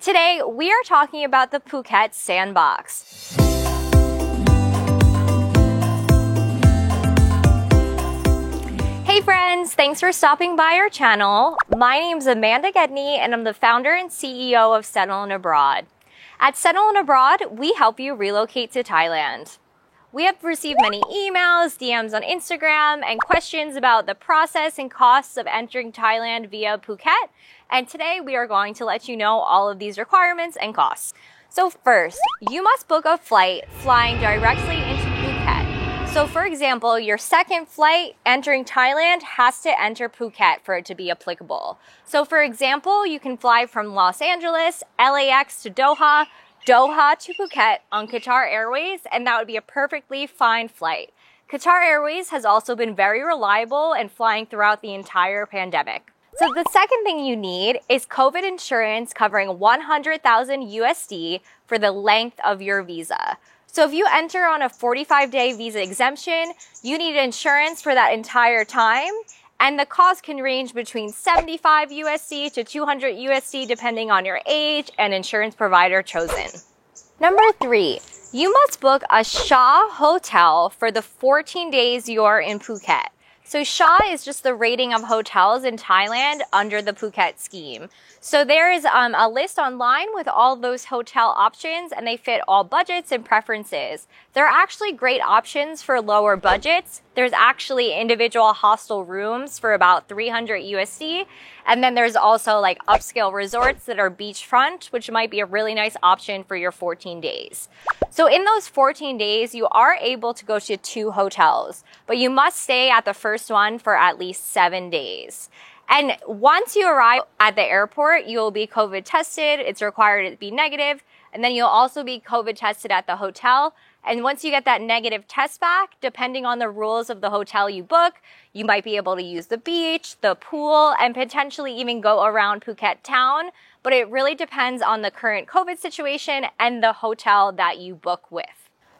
Today, we are talking about the Phuket Sandbox. Hey friends, thanks for stopping by our channel. My name is Amanda Gedney and I'm the founder and CEO of Settle In Abroad. At Settle In Abroad, we help you relocate to Thailand. We have received many emails, DMs on Instagram, and questions about the process and costs of entering Thailand via Phuket. And today we are going to let you know all of these requirements and costs. So first, you must book a flight flying directly into Phuket. So for example, your second flight entering Thailand has to enter Phuket for it to be applicable. So for example, you can fly from Los Angeles, LAX to Doha, Doha to Phuket on Qatar Airways, and that would be a perfectly fine flight. Qatar Airways has also been very reliable and flying throughout the entire pandemic. So the second thing you need is COVID insurance covering 100,000 USD for the length of your visa. So if you enter on a 45-day visa exemption, you need insurance for that entire time. And the cost can range between 75 USD to 200 USD depending on your age and insurance provider chosen. Number 3, you must book a SHA hotel for the 14 days you're in Phuket. So SHA is just the rating of hotels in Thailand under the Phuket scheme. So there is a list online with all those hotel options and they fit all budgets and preferences. There are actually great options for lower budgets. There's actually individual hostel rooms for about 300 USD. And then there's also like upscale resorts that are beachfront, which might be a really nice option for your 14 days. So in those 14 days, you are able to go to 2 hotels, but you must stay at the first one for at least 7 days. And once you arrive at the airport, you will be COVID tested. It's required to be negative. And then you'll also be COVID tested at the hotel. And once you get that negative test back, depending on the rules of the hotel you book, you might be able to use the beach, the pool, and potentially even go around Phuket town. But it really depends on the current COVID situation and the hotel that you book with.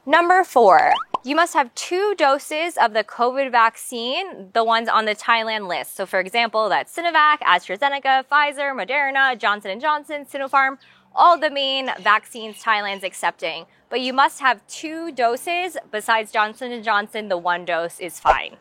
Number 4, you must have 2 doses of the COVID vaccine, the ones on the Thailand list. So for example, that's Sinovac, AstraZeneca, Pfizer, Moderna, Johnson & Johnson, Sinopharm, all the main vaccines Thailand's accepting. But you must have 2 doses. Besides Johnson & Johnson, the 1 dose is fine.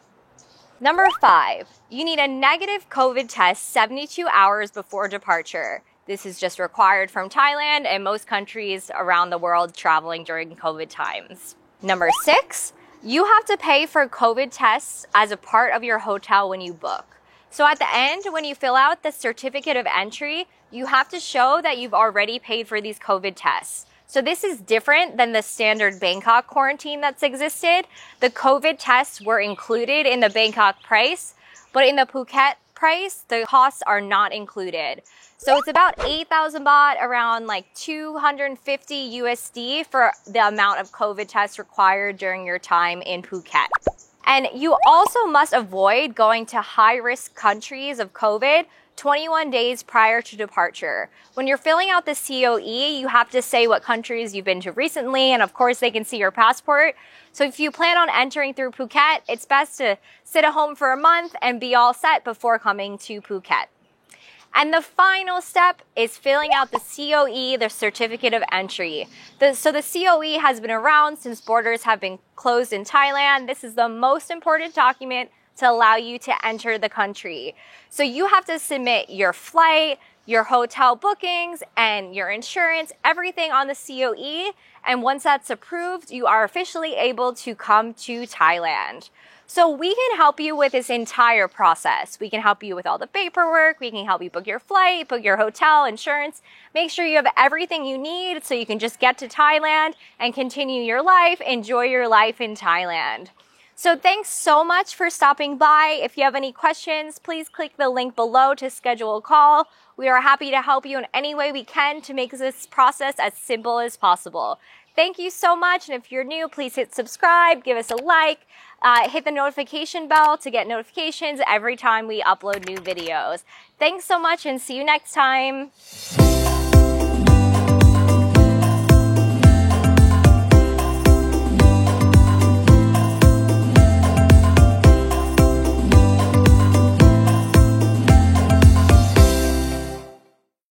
Number 5, you need a negative COVID test 72 hours before departure. This is just required from Thailand and most countries around the world traveling during COVID times. Number 6, you have to pay for COVID tests as a part of your hotel when you book. So at the end, when you fill out the certificate of entry, you have to show that you've already paid for these COVID tests. So this is different than the standard Bangkok quarantine that's existed. The COVID tests were included in the Bangkok price, but in the Phuket price, the costs are not included. So it's about 8,000 baht, around like 250 USD for the amount of COVID tests required during your time in Phuket. And you also must avoid going to high-risk countries of COVID 21 days prior to departure. When you're filling out the COE, you have to say what countries you've been to recently, and of course they can see your passport. So if you plan on entering through Phuket, it's best to sit at home for a month and be all set before coming to Phuket. And the final step is filling out the COE, the certificate of entry. So the COE has been around since borders have been closed in Thailand. This is the most important document to allow you to enter the country. So you have to submit your flight, your hotel bookings, and your insurance, everything on the COE. And once that's approved, you are officially able to come to Thailand. So we can help you with this entire process. We can help you with all the paperwork. We can help you book your flight, book your hotel, insurance. Make sure you have everything you need so you can just get to Thailand and continue your life, enjoy your life in Thailand. So thanks so much for stopping by. If you have any questions, please click the link below to schedule a call. We are happy to help you in any way we can to make this process as simple as possible. Thank you so much. And if you're new, please hit subscribe, give us a like, hit the notification bell to get notifications every time we upload new videos. Thanks so much and see you next time.